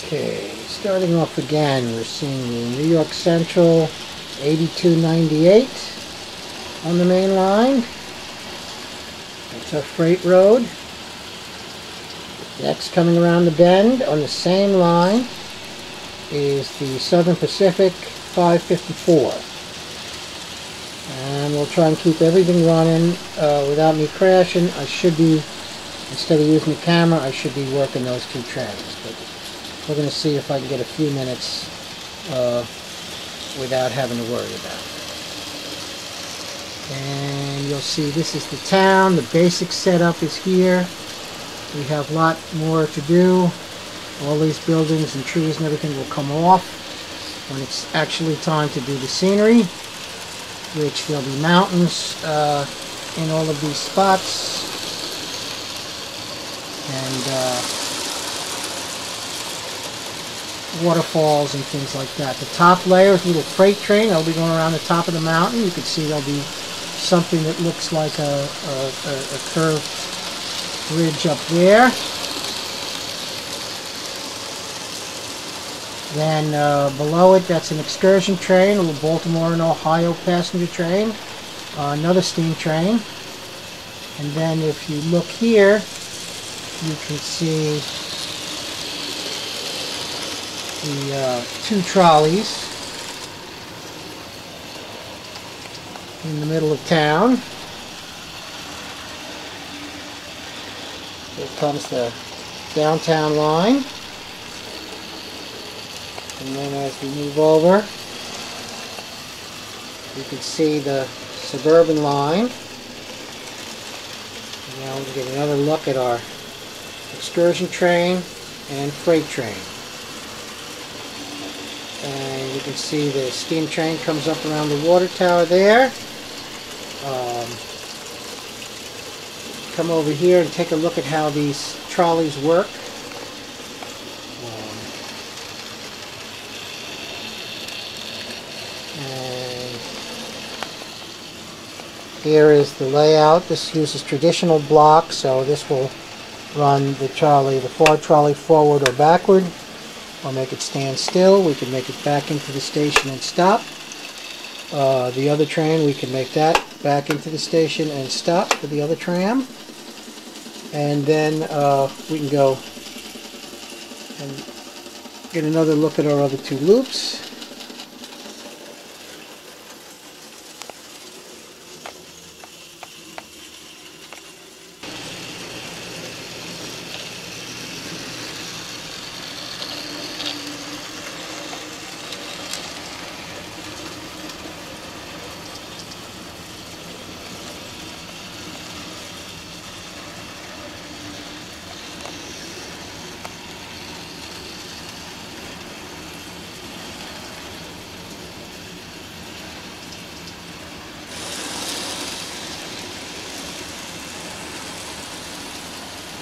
Okay, starting off again, we're seeing the New York Central 8298 on the main line. That's our freight road. Next, coming around the bend on the same line is the Southern Pacific 554. And we'll try and keep everything running without me crashing. I should be, instead of using the camera, I should be working those two trains. But we're going to see if I can get a few minutes without having to worry about it. And you'll see this is the town. The basic setup is here. We have a lot more to do. All these buildings and trees and everything will come off when it's actually time to do the scenery, which there'll be mountains in all of these spots. And waterfalls and things like that. The top layer is a little freight train. That'll be going around the top of the mountain. You can see there'll be something that looks like a curved bridge up there. Then below it, that's an excursion train, a little Baltimore and Ohio passenger train, another steam train. And then if you look here, you can see the two trolleys in the middle of town. Here comes the downtown line. And then as we move over, you can see the suburban line. And now we'll get another look at our excursion train and freight train. And you can see the steam train comes up around the water tower there. Come over here and take a look at how these trolleys work. And here is the layout. This uses traditional blocks, so this will run the trolley, the trolley forward or backward, or make it stand still. We can make it back into the station and stop. The other train, we can make that back into the station and stop for the other tram. And then we can go and get another look at our other two loops.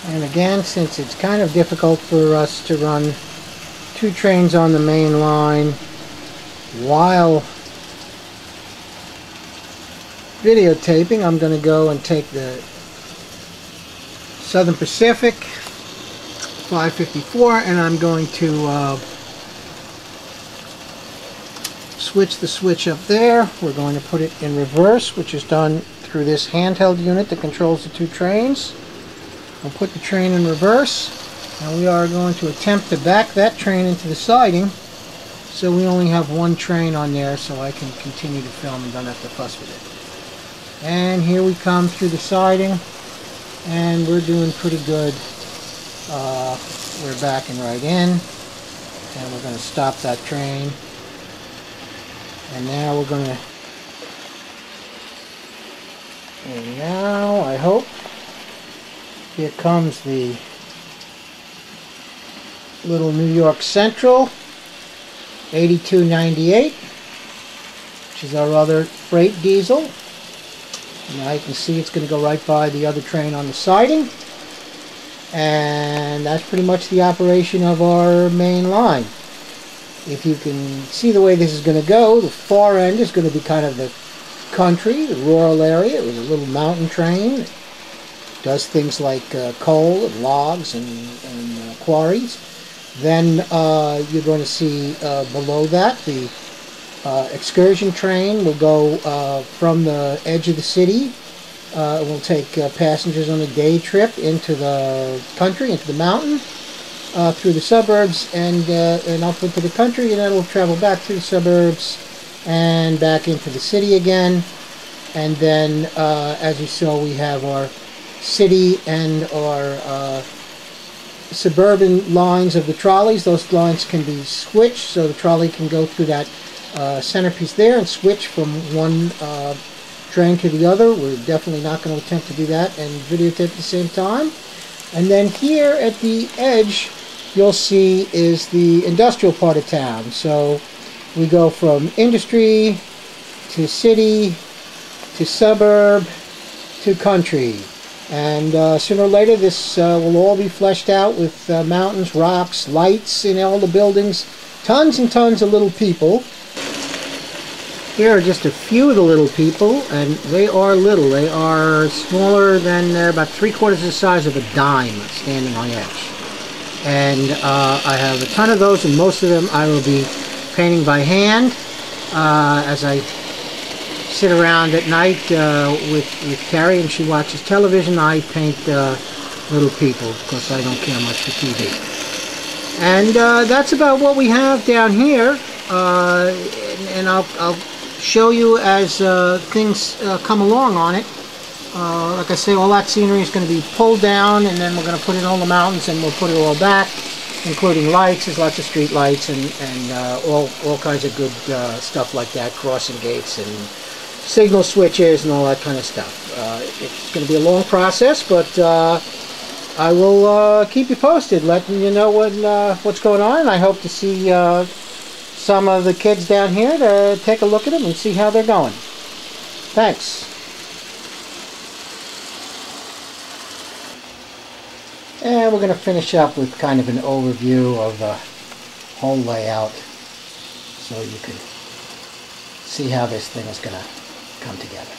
And again, since it's kind of difficult for us to run two trains on the main line while videotaping, I'm going to go and take the Southern Pacific 554 and I'm going to switch the switch up there. We're going to put it in reverse, which is done through this handheld unit that controls the two trains. We'll put the train in reverse, and we are going to attempt to back that train into the siding so we only have one train on there so I can continue to film and don't have to fuss with it. And here we come through the siding, and we're doing pretty good. We're backing right in, and we're going to stop that train. And now we're going to, and now I hope, here comes the little New York Central 8298, which is our other freight diesel. Now you can see it's going to go right by the other train on the siding. And that's pretty much the operation of our main line. If you can see the way this is going to go, the far end is going to be kind of the country, the rural area. It was a little mountain train. Does things like coal and logs and quarries. Then you're going to see below that the excursion train will go from the edge of the city. It will take passengers on a day trip into the country, into the mountain, through the suburbs and up into the country, and then we'll travel back through the suburbs and back into the city again. And then, as you saw, we have our city and our suburban lines of the trolleys. Those lines can be switched, so the trolley can go through that centerpiece there and switch from one train to the other. We're definitely not going to attempt to do that and videotape at the same time. And then here at the edge, you'll see is the industrial part of town. So we go from industry to city to suburb to country. And sooner or later this will all be fleshed out with mountains, rocks, lights in all the buildings, tons and tons of little people. Here are just a few of the little people, and they are little. They are smaller than, they're about 3/4 the size of a dime standing on edge. And I have a ton of those, and most of them I will be painting by hand as I sit around at night with Carrie, and she watches television. I paint little people because I don't care much for TV. And that's about what we have down here. And I'll show you as things come along on it. Like I say, all that scenery is going to be pulled down, and then we're going to put in all the mountains, and we'll put it all back, including lights. There's lots of street lights and all kinds of good stuff like that, crossing gates and signal switches and all that kind of stuff. It's going to be a long process, but I will keep you posted, letting you know what's going on. I hope to see some of the kids down here to take a look at them and see how they're going. Thanks. And we're going to finish up with kind of an overview of the whole layout so you can see how this thing is going to come together.